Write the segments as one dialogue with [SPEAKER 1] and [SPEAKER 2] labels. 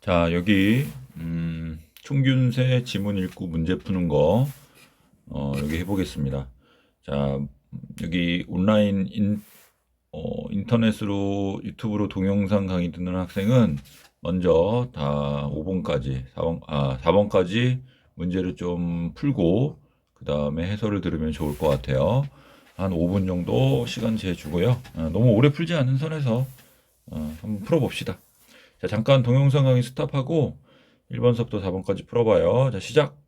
[SPEAKER 1] 자, 여기 총균세 지문 읽고 문제 푸는 거 여기 해보겠습니다. 자, 여기 온라인 인터넷으로 유튜브로 동영상 강의 듣는 학생은 먼저 다 5번까지 4번까지 문제를 좀 풀고 그 다음에 해설을 들으면 좋을 것 같아요. 한 5분 정도 시간 재주고요. 너무 오래 풀지 않는 선에서 한번 풀어봅시다. 자, 잠깐 동영상 강의 스탑하고 1번서부터 4번까지 풀어봐요. 자, 시작.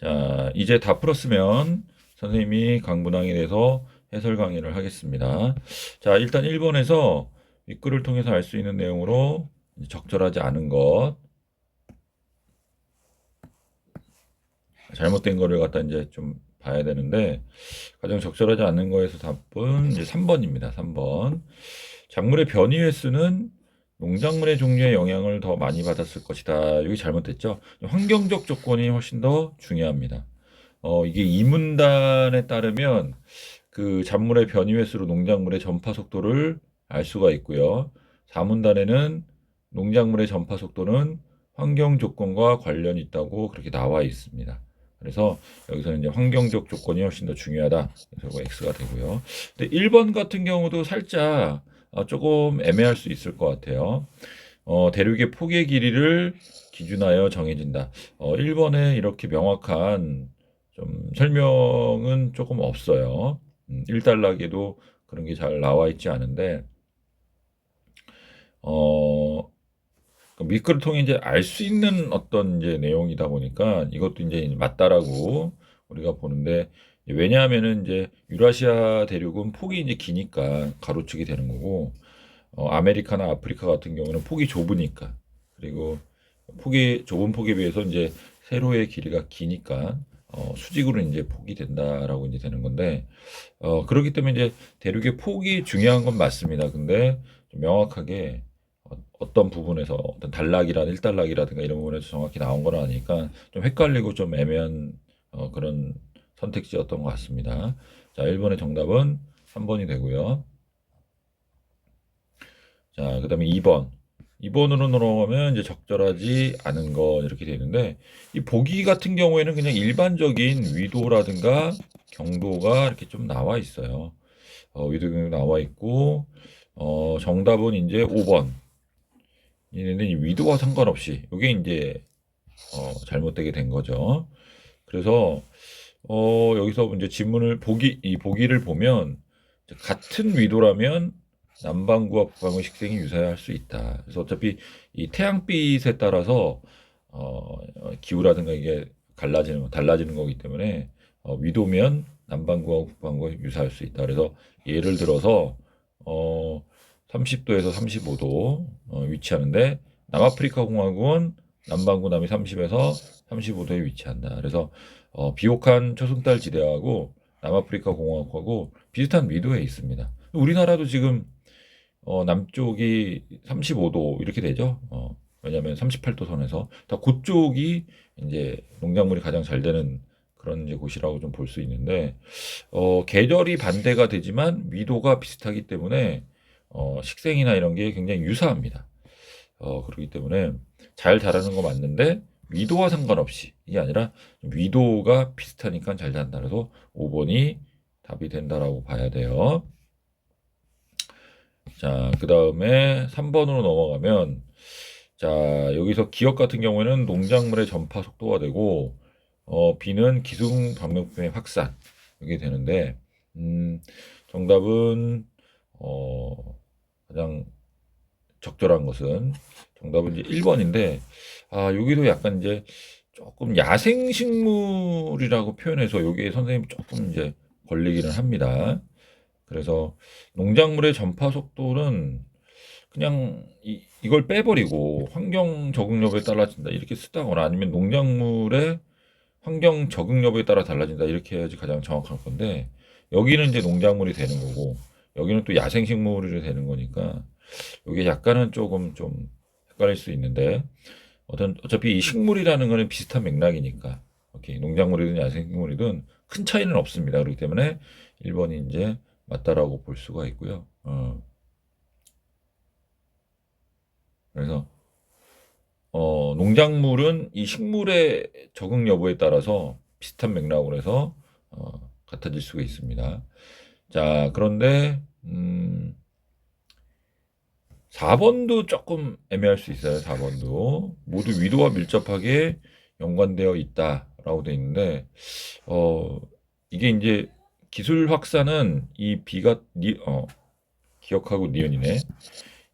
[SPEAKER 1] 자, 이제 다 풀었으면 선생님이 강분항에 대해서 해설 강의를 하겠습니다. 자, 일단 1번에서 윗글을 통해서 알 수 있는 내용으로 적절하지 않은 것, 잘못된 거를 갖다 이제 좀 봐야 되는데, 가장 적절하지 않은 거에서 답은 이제 3번입니다. 3번. 작물의 변이 횟수는 농작물의 종류에 영향을 더 많이 받았을 것이다. 여기 잘못됐죠? 환경적 조건이 훨씬 더 중요합니다. 이게 이문단에 따르면 그 작물의 변이 횟수로 농작물의 전파 속도를 알 수가 있고요. 사문단에는 농작물의 전파 속도는 환경 조건과 관련이 있다고 그렇게 나와 있습니다. 그래서 여기서는 이제 환경적 조건이 훨씬 더 중요하다. 그래서 X가 되고요. 근데 1번 같은 경우도 살짝 조금 애매할 수 있을 것 같아요. 대륙의 폭의 길이를 기준하여 정해진다. 1번에 이렇게 명확한 좀 설명은 조금 없어요. 1단락에도 그런 게 잘 나와 있지 않은데, 어, 밑글을 통해 이제 알 수 있는 어떤 이제 내용이다 보니까 이것도 이제 맞다라고 우리가 보는데, 왜냐하면은 이제 유라시아 대륙은 폭이 이제 기니까 가로축이 되는 거고, 아메리카나 아프리카 같은 경우는 폭이 좁으니까, 그리고 폭이 좁은 폭에 비해서 이제 세로의 길이가 기니까 수직으로 이제 폭이 된다라고 이제 되는 건데, 그렇기 때문에 이제 대륙의 폭이 중요한 건 맞습니다. 근데 좀 명확하게 어떤 부분에서 어떤 단락이나 일단락이라든가 이런 부분에서 정확히 나온 건 아니니까 좀 헷갈리고 좀 애매한 그런 선택지였던 것 같습니다. 자, 1번의 정답은 3번이 되고요. 자, 그 다음에 2번. 2번으로 넘어가면 이제 적절하지 않은 거 이렇게 되는데, 이 보기 같은 경우에는 그냥 일반적인 위도라든가 경도가 이렇게 좀 나와 있어요. 위도 경도 나와 있고, 정답은 이제 5번. 얘는 이 위도와 상관없이, 이게 이제, 잘못되게 된 거죠. 그래서, 여기서 이제 이 보기를 보면, 같은 위도라면 남반구와 북반구의 식생이 유사할 수 있다. 그래서 어차피 이 태양빛에 따라서 기후라든가 이게 달라지는 거기 때문에 위도면 남반구와 북반구가 유사할 수 있다. 그래서 예를 들어서 30도에서 35도 위치하는데 남아프리카 공화국은 남반구 남이 30에서 35도에 위치한다. 그래서 비옥한 초승달 지대하고 남아프리카 공화국하고 비슷한 위도에 있습니다. 우리나라도 지금 남쪽이 35도 이렇게 되죠. 왜냐하면 38도 선에서 다 그쪽이 이제 농작물이 가장 잘 되는 그런 이제 곳이라고 좀 볼 수 있는데, 계절이 반대가 되지만 위도가 비슷하기 때문에 식생이나 이런 게 굉장히 유사합니다. 그렇기 때문에 잘 자라는 거 맞는데 위도와 상관없이 이게 아니라 위도가 비슷하니까 잘 잔다. 그래서 5번이 답이 된다라고 봐야 돼요. 자, 그 다음에 3번으로 넘어가면, 자, 여기서 기억 같은 경우에는 농작물의 전파 속도가 되고, B는 기승 병력분의 확산. 이게 되는데, 정답은, 가장 적절한 것은, 정답은 이제 1번인데, 여기도 약간 이제 조금 야생식물이라고 표현해서 여기에 선생님이 조금 이제 걸리기는 합니다. 그래서 농작물의 전파 속도는 그냥 이걸 빼버리고 환경 적응 여부에 따라진다 이렇게 쓰다거나, 아니면 농작물의 환경 적응 여부에 따라 달라진다 이렇게 해야지 가장 정확할 건데, 여기는 이제 농작물이 되는 거고 여기는 또 야생식물이 되는 거니까 이게 약간은 조금 좀 헷갈릴 수 있는데, 어차피 이 식물이라는 거는 비슷한 맥락이니까 오케이, 농작물이든 야생식물이든 큰 차이는 없습니다. 그렇기 때문에 1번이 이제 맞다라고 볼 수가 있고요. 그래서 농작물은 이 식물의 적응 여부에 따라서 비슷한 맥락으로 해서 같아질 수가 있습니다. 자, 그런데 4번도 조금 애매할 수 있어요. 4번도 모두 위도와 밀접하게 연관되어 있다라고 되어 있는데 이게 이제 기술 확산은 이 비가 기억하고 니은이네.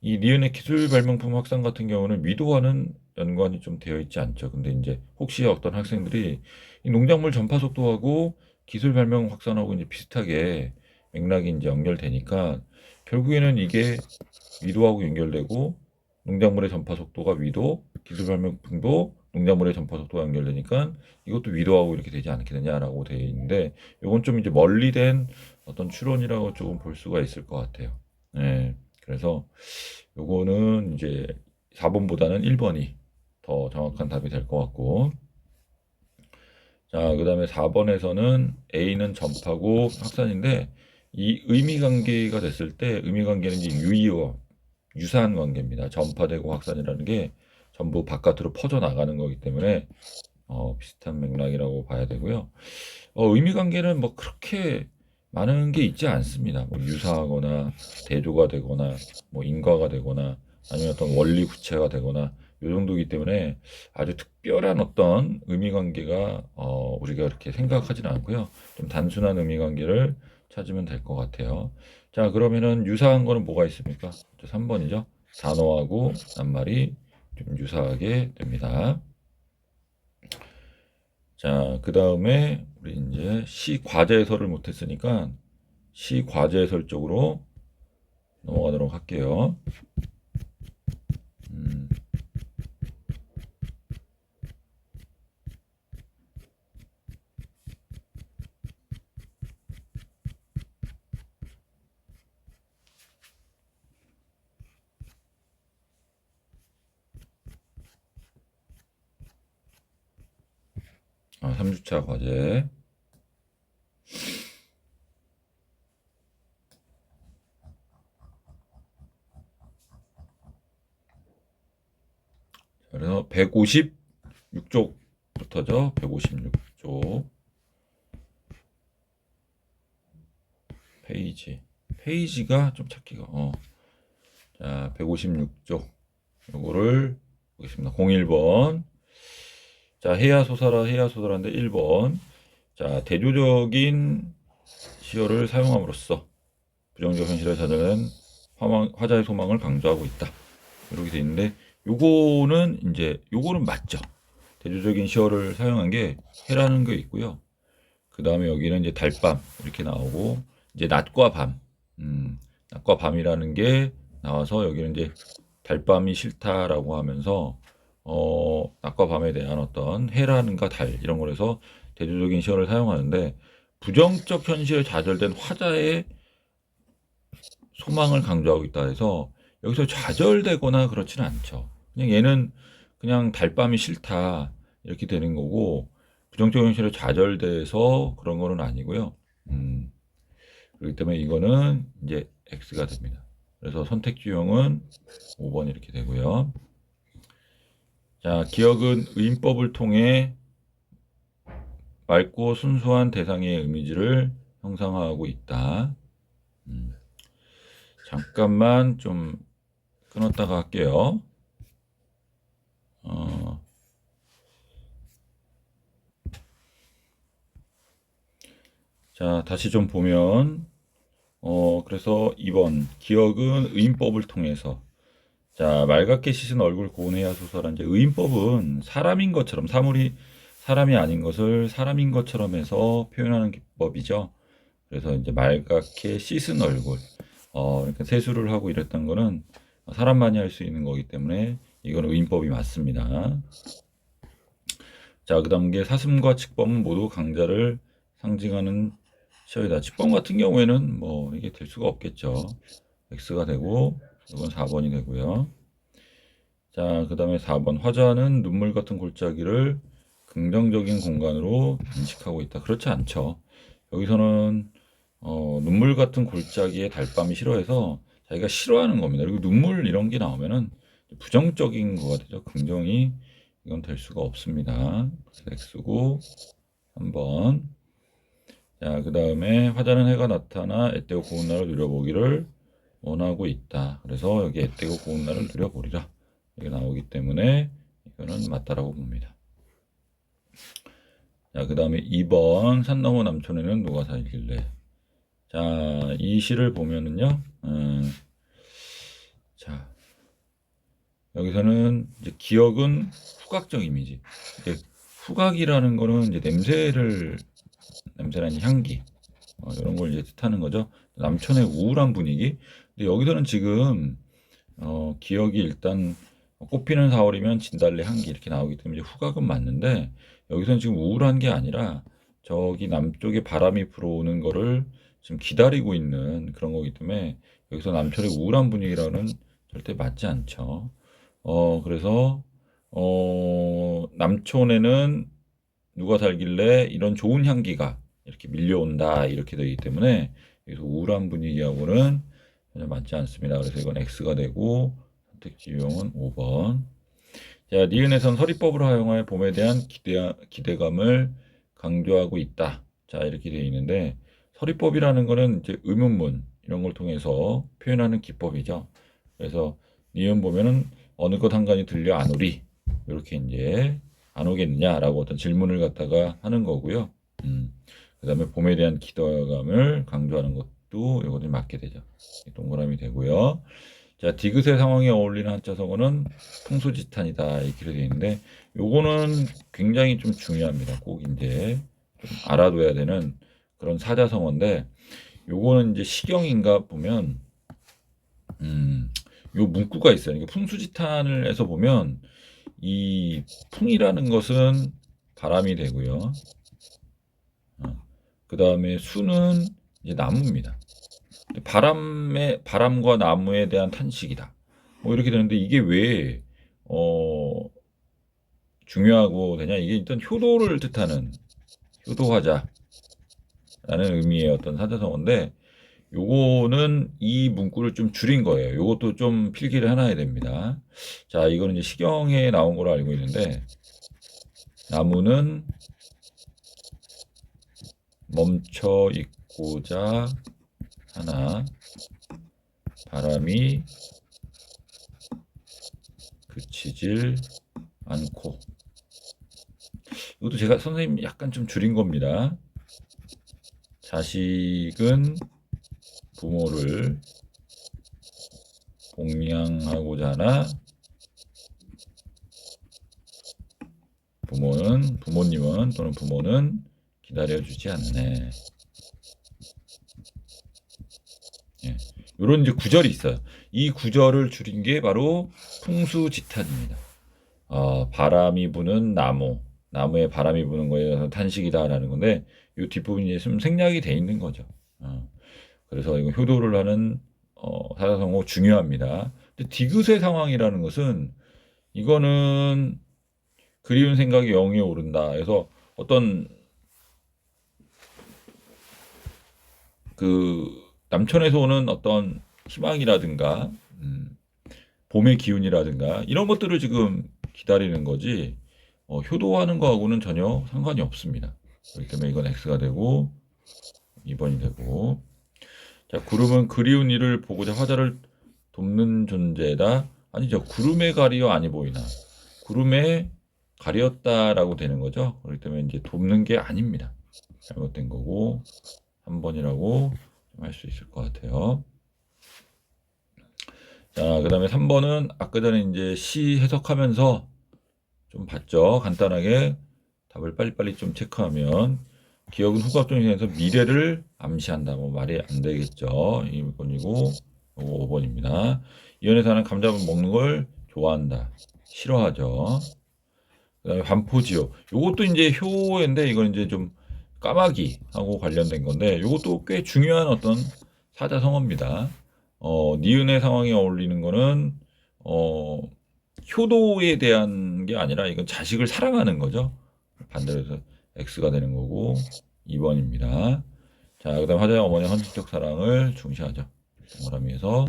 [SPEAKER 1] 이 니은의 기술 발명품 확산 같은 경우는 위도와는 연관이 좀 되어 있지 않죠. 근데 이제 혹시 어떤 학생들이 이 농작물 전파 속도하고 기술 발명 확산하고 이제 비슷하게 맥락이 이제 연결되니까 결국에는 이게 위도하고 연결되고 농작물의 전파 속도가 위도, 기술 발명품도 농작물의 전파 속도가 연결되니까 이것도 위도하고 이렇게 되지 않겠느냐라고 되어 있는데 이건 좀 이제 멀리 된 어떤 추론이라고 조금 볼 수가 있을 것 같아요. 네, 그래서 요거는 이제 4번보다는 1번이 더 정확한 답이 될 것 같고 자, 그 다음에 4번에서는 A는 전파고 확산인데 이 의미 관계가 됐을 때 의미 관계는 이제 유의어 유사한 관계입니다. 전파되고 확산이라는 게 전부 바깥으로 퍼져 나가는 거기 때문에 비슷한 맥락이라고 봐야 되고요. 의미 관계는 뭐 그렇게 많은 게 있지 않습니다. 뭐 유사하거나 대조가 되거나 뭐 인과가 되거나 아니면 어떤 원리 구체가 되거나 이 정도이기 때문에 아주 특별한 어떤 의미 관계가 우리가 그렇게 생각하지는 않고요. 좀 단순한 의미 관계를 찾으면 될 것 같아요. 자, 그러면은 유사한 거는 뭐가 있습니까? 3번이죠. 단어하고 낱말이 좀 유사하게 됩니다. 자, 그 다음에 우리 이제 시 과제 해설을 못했으니까 시 과제 해설 쪽으로 넘어가도록 할게요. 3주차 과제. 그래서 156쪽부터죠. 156쪽 페이지가 좀 찾기가 자, 156쪽 요거를 보겠습니다. 01번. 자, 해야소설한데 1번. 자, 대조적인 시어를 사용함으로써 부정적 현실에 찾아낸 화자의 소망을 강조하고 있다. 이렇게 돼 있는데 요거는 맞죠. 대조적인 시어를 사용한 게 해라는 게 있고요. 그 다음에 여기는 이제 달밤 이렇게 나오고 이제 낮과 밤, 낮과 밤이라는 게 나와서 여기는 이제 달밤이 싫다라고 하면서 낮과 밤에 대한 어떤 해라는가 달 이런 거에서 대조적인 시어를 사용하는데 부정적 현실에 좌절된 화자의 소망을 강조하고 있다 해서 여기서 좌절되거나 그렇지는 않죠. 그냥 얘는 그냥 달밤이 싫다 이렇게 되는 거고 부정적 현실에 좌절돼서 그런 거는 아니고요. 그렇기 때문에 이거는 이제 X가 됩니다. 그래서 선택지형은 5번 이렇게 되고요. 자, 기억은 의인법을 통해 맑고 순수한 대상의 이미지를 형상화하고 있다. 잠깐만 좀 끊었다가 할게요. 자, 다시 좀 보면 그래서 2번 기억은 의인법을 통해서 자, 말갛게 씻은 얼굴 고운해야 소설한 이제 의인법은 사람인 것처럼 사물이 사람이 아닌 것을 사람인 것처럼 해서 표현하는 기법이죠. 그래서 이제 말갛게 씻은 얼굴 그러니까 세수를 하고 이랬던 거는 사람만이 할 수 있는 거기 때문에 이건 의인법이 맞습니다. 자, 그 다음 게 사슴과 칙범은 모두 강자를 상징하는 시어이다. 칙범 같은 경우에는 뭐 이게 될 수가 없겠죠. X가 되고 이건 4번이 되고요. 자, 그 다음에 4번 화자는 눈물 같은 골짜기를 긍정적인 공간으로 인식하고 있다. 그렇지 않죠. 여기서는 눈물 같은 골짜기에 달밤이 싫어해서 자기가 싫어하는 겁니다. 그리고 눈물 이런 게 나오면은 부정적인 거가 되죠. 긍정이 이건 될 수가 없습니다. X고 3번. 자, 그 다음에 화자는 해가 나타나 앳되고 고운 날을 누려보기를 원하고 있다. 그래서 여기 앳되고 고운 날을 누려보리라. 이게 나오기 때문에 이거는 맞다라고 봅니다. 자, 그 다음에 2번 산 너머 남촌에는 누가 살길래. 자, 이 시를 보면은요. 자, 여기서는 이제 기억은 후각적 이미지. 이제 후각이라는 거는 이제 냄새라는 향기, 이런 걸 이제 뜻하는 거죠. 남촌의 우울한 분위기. 근데 여기서는 지금 기억이 일단 꽃피는 4월이면 진달래 향기 이렇게 나오기 때문에 이제 후각은 맞는데 여기서는 지금 우울한 게 아니라 저기 남쪽에 바람이 불어오는 거를 지금 기다리고 있는 그런 거기 때문에 여기서 남촌의 우울한 분위기라는 절대 맞지 않죠. 그래서 남촌에는 누가 살길래 이런 좋은 향기가 이렇게 밀려온다 이렇게 되기 때문에 여기서 우울한 분위기하고는 전혀 맞지 않습니다. 그래서 이건 X가 되고 선택지 유형은 5번. 자, 니은에선 서리법을 활용하여 봄에 대한 기대감을 강조하고 있다. 자, 이렇게 되어 있는데 서리법이라는 거는 이제 의문문 이런 걸 통해서 표현하는 기법이죠. 그래서 니은 보면은 어느 것 한 간이 들려 안 오리 이렇게 이제 안 오겠느냐라고 어떤 질문을 갖다가 하는 거고요. 그다음에 봄에 대한 기대감을 강조하는 것도 이것이 맞게 되죠. 동그라미 되고요. 자, 디귿의 상황에 어울리는 한자성어는 풍수지탄이다 이렇게 되어 있는데 요거는 굉장히 좀 중요합니다. 꼭 이제 좀 알아둬야 되는 그런 사자성어인데 요거는 이제 시경인가 보면 요 문구가 있어요. 이게 풍수지탄을 해서 보면 이 풍이라는 것은 바람이 되고요. 그 다음에 수는 이제 나무입니다. 바람과 나무에 대한 탄식이다. 뭐 이렇게 되는데 이게 왜 중요하고 되냐? 이게 일단 효도를 뜻하는 효도하자라는 의미의 어떤 사자성어인데 요거는 이 문구를 좀 줄인 거예요. 요것도 좀 필기를 해놔야 됩니다. 자, 이거는 이제 시경에 나온 걸로 알고 있는데 나무는 멈춰 있고자 하나 바람이 그치질 않고 이것도 제가 선생님 약간 좀 줄인 겁니다. 자식은 부모를 봉양하고자 하나 부모님은 또는 부모는 기다려주지 않네. 예. 이런 이제 구절이 있어요. 이 구절을 줄인 게 바로 풍수지탄입니다. 바람이 부는 나무에 바람이 부는 거에 대해서 탄식이다라는 건데 이 뒷부분이 좀 생략이 돼 있는 거죠. 그래서 이거 효도를 하는 사자성어 중요합니다. 근데 디귿의 상황이라는 것은 이거는 그리운 생각이 영에 오른다. 그래서 어떤 그 남천에서 오는 어떤 희망이라든가 봄의 기운이라든가 이런 것들을 지금 기다리는 거지 효도하는 거하고는 전혀 상관이 없습니다. 그렇기 때문에 이건 X가 되고 2번이 되고 자 구름은 그리운 이를 보고자 화자를 돕는 존재다. 아니죠. 구름에 가리어 아니 보이나 구름에 가렸다라고 되는 거죠. 그렇기 때문에 이제 돕는 게 아닙니다. 잘못된 거고 3번이라고 할 수 있을 것 같아요. 자, 그 다음에 3번은 아까 전에 이제 시 해석하면서 좀 봤죠. 간단하게 답을 빨리빨리 좀 체크하면 기억은 후각적인에서 미래를 암시한다. 뭐 말이 안 되겠죠. 2번이고 5번입니다. 이연에서 하는 감자만 먹는 걸 좋아한다. 싫어하죠. 그 다음에 반포지요. 요것도 이제 효인데 이건 이제 좀 까마귀하고 관련된 건데 이것도 꽤 중요한 어떤 사자성어입니다. 니은의 상황에 어울리는 거는 효도에 대한 게 아니라 이건 자식을 사랑하는 거죠. 반대로 해서 X가 되는 거고 2번입니다. 자, 그 다음 화자의 어머니 헌신적 사랑을 중시하죠. 동그라미에서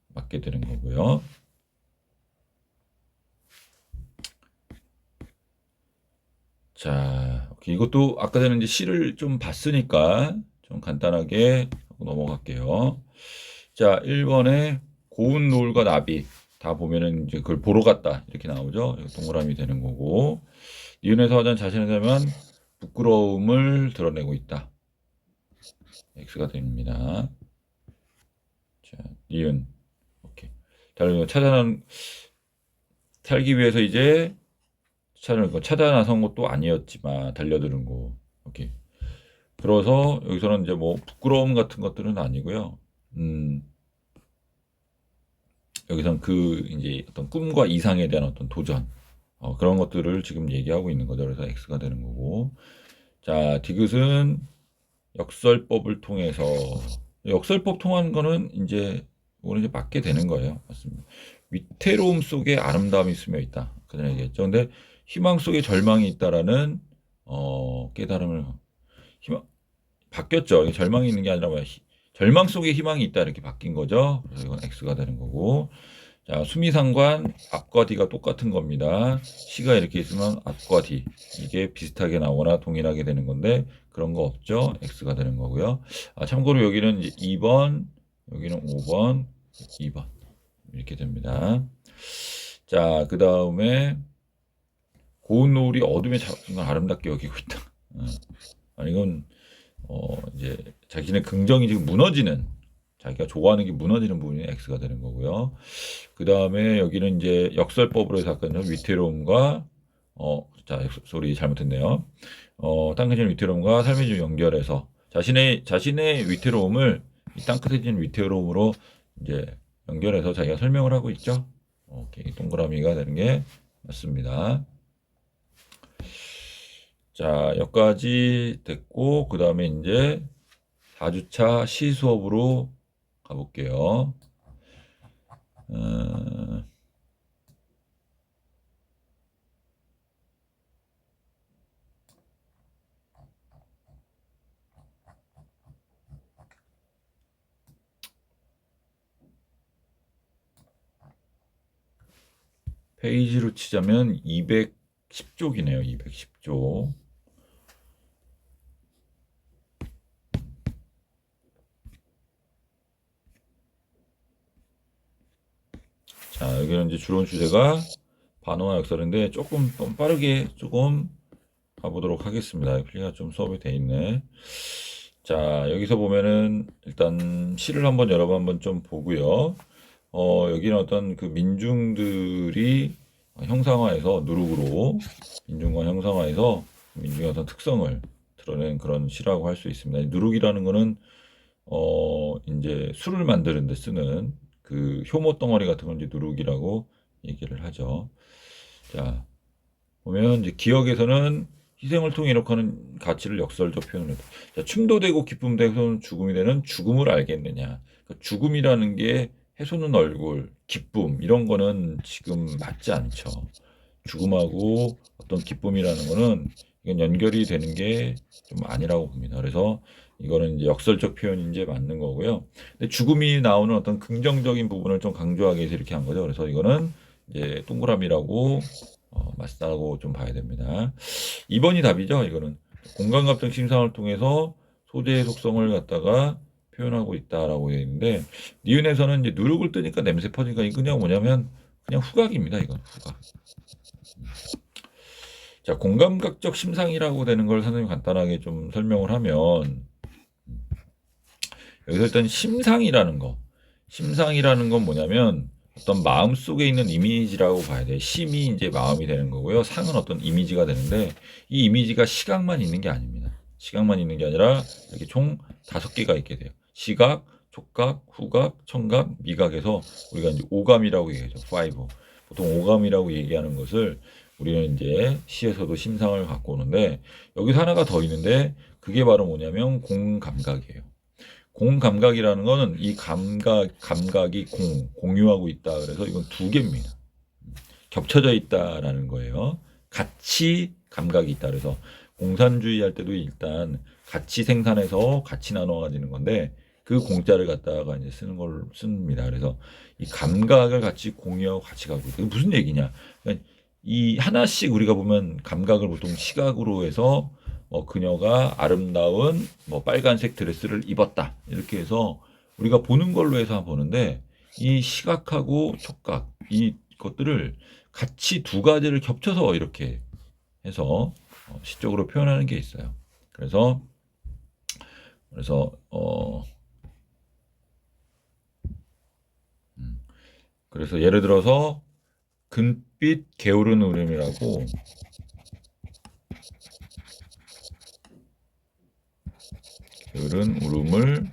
[SPEAKER 1] 맞게 되는 거고요. 자, 오케이. 이것도 아까 전에 이제 시를 좀 봤으니까 좀 간단하게 하고 넘어갈게요. 자, 1번에 고운 노을과 나비 다 보면은 이제 그걸 보러 갔다 이렇게 나오죠. 이거 동그라미 되는 거고. 니은에서 하자는 자신에 대한 부끄러움을 드러내고 있다. X가 됩니다. 자, 니은. 오케이. 다른 거 살기 위해서 이제 찾아 나선 것도 아니었지만 달려드는 거. 오케이. 그래서 여기서는 이제 뭐 부끄러움 같은 것들은 아니고요. 여기선 그 이제 어떤 꿈과 이상에 대한 어떤 도전 그런 것들을 지금 얘기하고 있는 거죠. 그래서 X가 되는 거고. 자, 디귿은 역설법을 통해서 역설법 통한 거는 이제 오늘 이제 맞게 되는 거예요. 맞습니다. 위태로움 속에 아름다움이 스며 있다. 그전에 얘기했죠. 근데 희망 속에 절망이 있다라는 깨달음을 희망 바뀌었죠. 절망이 있는 게 아니라 뭐야. 절망 속에 희망이 있다 이렇게 바뀐 거죠. 그래서 이건 X가 되는 거고. 자, 수미상관 앞과 뒤가 똑같은 겁니다. 시가 이렇게 있으면 앞과 뒤 이게 비슷하게 나오거나 동일하게 되는 건데 그런 거 없죠. X가 되는 거고요. 참고로 여기는 이제 2번, 여기는 5번, 2번 이렇게 됩니다. 자, 그 다음에 고운 노을이 어둠에 잡힌 걸 아름답게 여기고 있다. 이건 이제 자신의 긍정이 지금 무너지는 자기가 좋아하는 게 무너지는 부분이 X가 되는 거고요. 그 다음에 여기는 이제 역설법으로 해서 아까 위태로움과 자, 소리 잘못했네요. 땅끝에 위태로움과 삶의 질 연결해서 자신의 위태로움을 이 땅끝에 있는 위태로움으로 이제 연결해서 자기가 설명을 하고 있죠. 오케이, 동그라미가 되는 게 맞습니다. 자, 여기까지 됐고, 그 다음에 이제 4주차 시 수업으로 가볼게요. 페이지로 치자면 210쪽이네요. 210쪽. 자, 여기는 이제 주로 주제가 반어와 역설인데 조금 빠르게 조금 가보도록 하겠습니다. 필기가 좀 수업이 돼 있네. 자, 여기서 보면은 일단 시를 한번 여러 번 한번 좀 보고요. 여기는 어떤 그 민중들이 형상화해서 누룩으로 민중과 형상화해서 민중의 어떤 특성을 드러낸 그런 시라고 할 수 있습니다. 누룩이라는 거는 이제 술을 만드는 데 쓰는 그 효모 덩어리 같은 걸 이제 누룩이라고 얘기를 하죠. 자, 보면 이제 기억에서는 희생을 통해 이룩하는 가치를 역설적 표현을 했다. 자, 춤도 되고 기쁨도 되고 죽음이 되는 죽음을 알겠느냐. 그러니까 죽음이라는 게 해솟는 얼굴, 기쁨 이런 거는 지금 맞지 않죠. 죽음하고 어떤 기쁨이라는 거는 이건 연결이 되는 게 좀 아니라고 봅니다. 그래서 이거는 이제 역설적 표현이 이제 맞는 거고요. 근데 죽음이 나오는 어떤 긍정적인 부분을 좀 강조하기 위해서 이렇게 한 거죠. 그래서 이거는 이제 동그라미라고 맞다고 좀 봐야 됩니다. 2번이 답이죠. 이거는 공간감정 심상을 통해서 소재의 속성을 갖다가 표현하고 있다라고 되어 있는데 니은에서는 이제 누룩을 뜨니까 냄새 퍼지니까 이거 그냥 뭐냐면 그냥 후각입니다. 이건 후각. 자, 공감각적 심상이라고 되는 걸 선생님이 간단하게 좀 설명을 하면 여기서 일단 심상이라는 건 뭐냐면 어떤 마음 속에 있는 이미지라고 봐야 돼요. 심이 이제 마음이 되는 거고요. 상은 어떤 이미지가 되는데 이 이미지가 시각만 있는 게 아닙니다. 시각만 있는 게 아니라 이렇게 총 5개가 있게 돼요. 시각, 촉각, 후각, 청각, 미각에서 우리가 이제 오감이라고 얘기하죠. 5. 보통 오감이라고 얘기하는 것을 우리는 이제 시에서도 심상을 갖고 오는데 여기서 하나가 더 있는데 그게 바로 뭐냐면 공감각이에요. 공감각이라는 거는 이 감각이 공유하고 있다. 그래서 이건 2개입니다. 겹쳐져 있다라는 거예요. 같이 감각이 있다. 그래서 공산주의 할 때도 일단 같이 생산해서 같이 나눠 가지는 건데 그 공짜를 갖다가 이제 쓰는 걸 씁니다. 그래서 이 감각을 같이 공유하고 같이 가고 있다. 무슨 얘기냐? 그러니까 이 하나씩 우리가 보면 감각을 보통 시각으로 해서 그녀가 아름다운 뭐 빨간색 드레스를 입었다 이렇게 해서 우리가 보는 걸로 해서 보는데 이 시각하고 촉각 이 것들을 같이 두 가지를 겹쳐서 이렇게 해서 시적으로 표현하는 게 있어요. 그래서 그래서 예를 들어서 금빛 게으른 울음이라고 게으른 울음을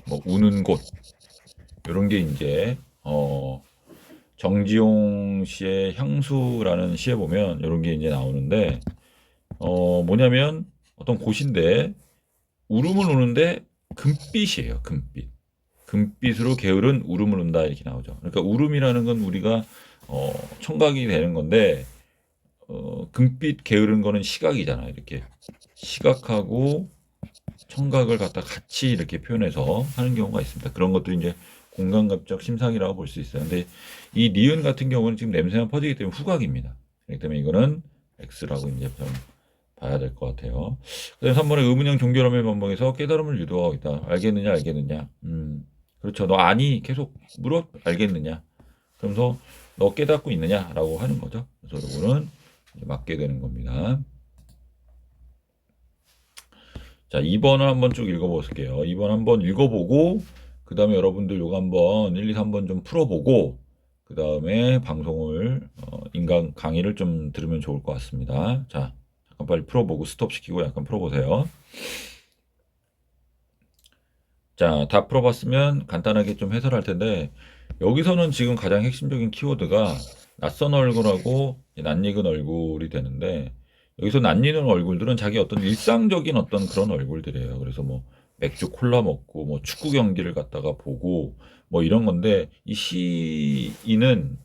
[SPEAKER 1] 뭐 우는 곳 이런 게 이제 정지용 씨의 향수라는 시에 보면 이런 게 이제 나오는데 뭐냐면 어떤 곳인데 울음을 우는데 금빛이에요. 금빛. 금빛으로 게으른 울음을 운다 이렇게 나오죠. 그러니까 울음이라는 건 우리가 청각이 되는 건데 금빛 게으른 거는 시각이잖아. 이렇게 시각하고 청각을 갖다 같이 이렇게 표현해서 하는 경우가 있습니다. 그런 것들이 이제 공감각적 심상이라고 볼 수 있어요. 근데 이 니은 같은 경우는 지금 냄새만 퍼지기 때문에 후각입니다. 그렇기 때문에 이거는 X라고 이제 좀 봐야 될 것 같아요. 그다음 3번에 의문형 종결함의 반복에서 깨달음을 유도하고 있다. 알겠느냐, 알겠느냐. 그렇죠. 너 아니 계속 물어 알겠느냐. 그러면서 너 깨닫고 있느냐라고 하는 거죠. 그래서 이거는 맞게 되는 겁니다. 자, 2번을 한번 쭉 읽어볼게요. 2번 한번 읽어보고, 그 다음에 여러분들 요거 한번 1, 2, 3번 좀 풀어보고, 그 다음에 방송을, 인강 강의를 좀 들으면 좋을 것 같습니다. 자, 잠깐 빨리 풀어보고 스톱시키고 약간 풀어보세요. 자, 다 풀어봤으면 간단하게 좀 해설할 텐데, 여기서는 지금 가장 핵심적인 키워드가 낯선 얼굴하고 낯익은 얼굴이 되는데, 여기서 낯익은 얼굴들은 자기 어떤 일상적인 어떤 그런 얼굴들이에요. 그래서 뭐 맥주 콜라 먹고 뭐 축구 경기를 갔다가 보고 뭐 이런 건데, 이 시인은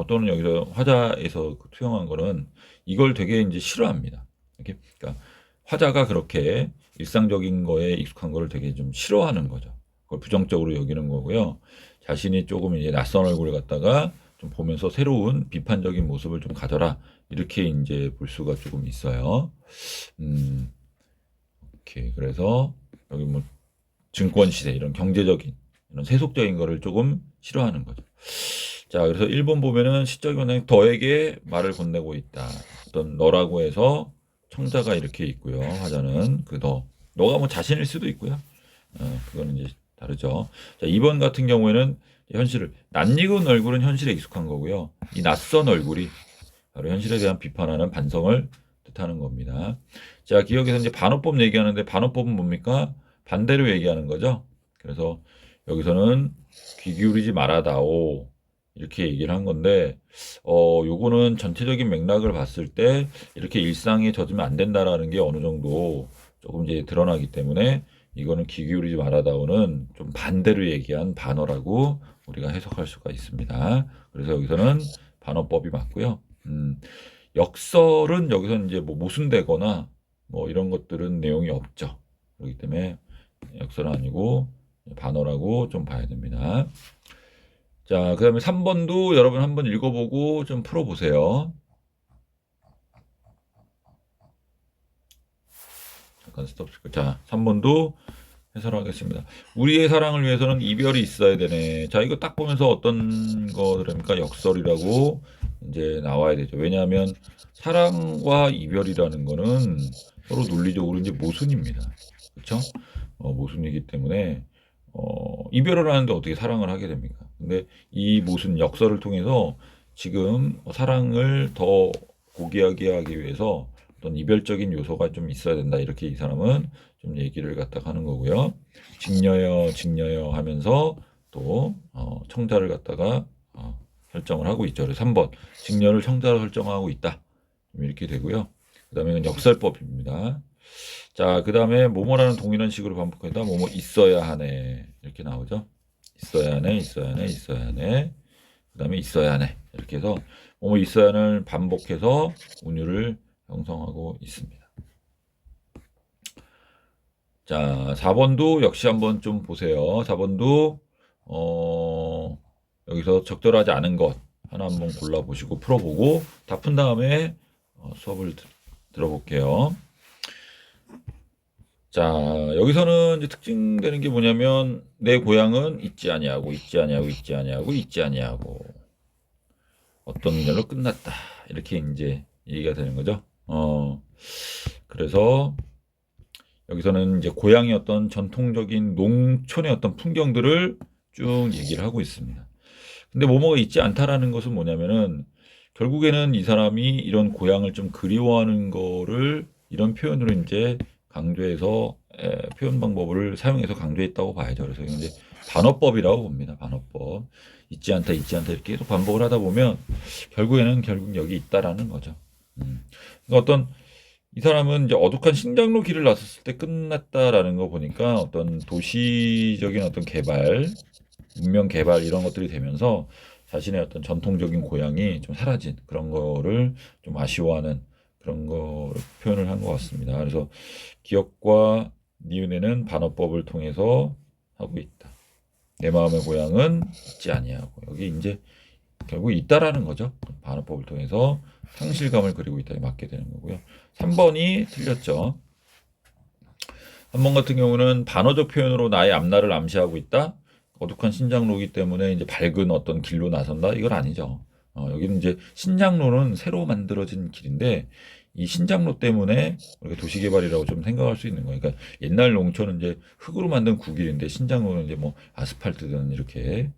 [SPEAKER 1] 또는 여기서 화자에서 투영한 거는 이걸 되게 이제 싫어합니다. 이렇게 그러니까 화자가 그렇게 일상적인 거에 익숙한 거를 되게 좀 싫어하는 거죠. 그걸 부정적으로 여기는 거고요. 자신이 조금 이제 낯선 얼굴을 갖다가 좀 보면서 새로운 비판적인 모습을 좀 가져라. 이렇게 이제 볼 수가 조금 있어요. 음, 오케이. 그래서 여기 뭐 증권 시대 이런 경제적인 이런 세속적인 거를 조금 싫어하는 거죠. 자, 그래서 1번 보면은 시적 연행 너에게 말을 건네고 있다. 어떤 너라고 해서 청자가 이렇게 있고요. 화자는 그 너가 뭐 자신일 수도 있고요. 그거는 이제 다르죠. 자, 2번 같은 경우에는 현실을 낯익은 얼굴은 현실에 익숙한 거고요. 이 낯선 얼굴이 바로 현실에 대한 비판하는 반성을 뜻하는 겁니다. 자, 기억에서 이제 반어법 얘기하는데 반어법은 뭡니까? 반대로 얘기하는 거죠. 그래서 여기서는 귀 기울이지 말아다오 이렇게 얘기를 한 건데 요거는 전체적인 맥락을 봤을 때 이렇게 일상에 젖으면 안 된다라는 게 어느 정도 조금 이제 드러나기 때문에 이거는 귀 기울이지 말아다오는 좀 반대로 얘기한 반어라고 우리가 해석할 수가 있습니다. 그래서 여기서는 반어법이 맞고요. 역설은 여기서 이제 뭐 모순되거나 뭐 이런 것들은 내용이 없죠. 그렇기 때문에 역설은 아니고 반어라고 좀 봐야 됩니다. 자, 그 다음에 3번도 여러분 한번 읽어보고 좀 풀어보세요. 잠깐 스톱. 자, 3번도 해설하겠습니다. 우리의 사랑을 위해서는 이별이 있어야 되네. 자, 이거 딱 보면서 어떤 거들입니까? 역설이라고 이제 나와야 되죠. 왜냐하면 사랑과 이별이라는 거는 서로 논리적으로 이제 모순입니다. 그렇죠? 모순이기 때문에 이별을 하는데 어떻게 사랑을 하게 됩니까? 근데 이 모순 역설을 통해서 지금 사랑을 더 고귀하게 하기 위해서 어떤 이별적인 요소가 좀 있어야 된다. 이렇게 이 사람은 좀 얘기를 갖다가 하는 거고요. 직녀여, 직녀여 하면서 또 청자를 갖다가 설정을 하고 있죠. 그래서 3번 직녀를 청자로 설정하고 있다. 이렇게 되고요. 그 다음에 역설법입니다. 자, 그 다음에 뭐뭐라는 동일한 식으로 반복했다. 뭐뭐 있어야 하네. 이렇게 나오죠. 있어야 하네, 있어야 하네, 있어야 하네. 그 다음에 있어야 하네. 이렇게 해서 뭐뭐 있어야 하는 반복해서 운율을 형성하고 있습니다. 자, 4번도 역시 한번 좀 보세요. 4번도 여기서 적절하지 않은 것 하나 한번 골라보시고 풀어보고 다 푼 다음에 수업을 들어볼게요. 자, 여기서는 이제 특징되는 게 뭐냐면 내 고향은 있지 아니하고 있지 아니하고 있지 아니하고 있지 아니하고 어떤 일로 끝났다. 이렇게 이제 얘기가 되는 거죠. 그래서 여기서는 이제 고향의 어떤 전통적인 농촌의 어떤 풍경들을 쭉 얘기를 하고 있습니다. 근데 뭐뭐가 있지 않다라는 것은 뭐냐면은 결국에는 이 사람이 이런 고향을 좀 그리워하는 거를 이런 표현으로 이제 강조해서 표현 방법을 사용해서 강조했다고 봐야죠. 그래서 이제 반어법이라고 봅니다. 반어법. 있지 않다, 있지 않다 이렇게 계속 반복을 하다 보면 결국 여기 있다라는 거죠. 그러니까 어떤 이 사람은 이제 어둑한 신장로 길을 나섰을 때 끝났다라는 거 보니까 어떤 도시적인 어떤 개발, 문명 개발 이런 것들이 되면서 자신의 어떤 전통적인 고향이 좀 사라진 그런 거를 좀 아쉬워하는 그런 거 표현을 한 것 같습니다. 그래서 기억과 니은에는 반어법을 통해서 하고 있다. 내 마음의 고향은 있지 아니하고 여기 이제 결국 있다라는 거죠. 반어법을 통해서 상실감을 그리고 있다에 맞게 되는 거고요. 3번이 틀렸죠. 3번 같은 경우는 반어적 표현으로 나의 앞날을 암시하고 있다. 어둑한 신장로이기 때문에 이제 밝은 어떤 길로 나선다. 이건 아니죠. 여기는 이제 신장로는 새로 만들어진 길인데 이 신장로 때문에 우리가 도시개발이라고 좀 생각할 수 있는 거예요. 그러니까 옛날 농촌은 이제 흙으로 만든 구길인데 신장로는 이제 뭐 아스팔트든 이렇게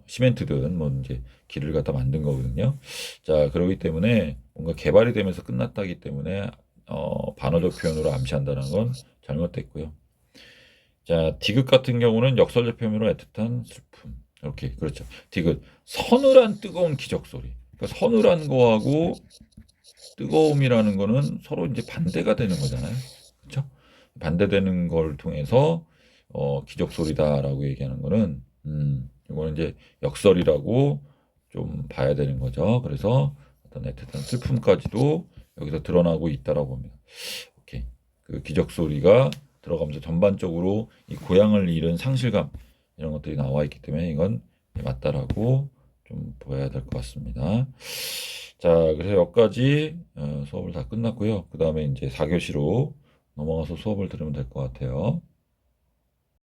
[SPEAKER 1] 시멘트든 뭐 이제 길을 갖다 만든 거거든요. 자, 그러기 때문에 뭔가 개발이 되면서 끝났다기 때문에 반어적 표현으로 암시한다는 건 잘못됐고요. 자, 디귿 같은 경우는 역설적 표현으로 애틋한 슬픔. 이렇게 그렇죠. 디귿 서늘한 뜨거운 기적 소리. 그러니까 서늘한 거하고 뜨거움이라는 거는 서로 이제 반대가 되는 거잖아요. 그렇죠? 반대되는 걸 통해서 기적 소리다라고 얘기하는 거는 이거는 이제 역설이라고 좀 봐야 되는 거죠. 그래서 어떤 애틋한 슬픔까지도 여기서 드러나고 있다라고 봅니다. 오케이. 그 기적 소리가 들어가면서 전반적으로 이 고향을 잃은 상실감 이런 것들이 나와 있기 때문에 이건 맞다라고 좀 보여야 될 것 같습니다. 자, 그래서 여기까지 수업을 다 끝났고요. 그 다음에 이제 4교시로 넘어가서 수업을 들으면 될 것 같아요.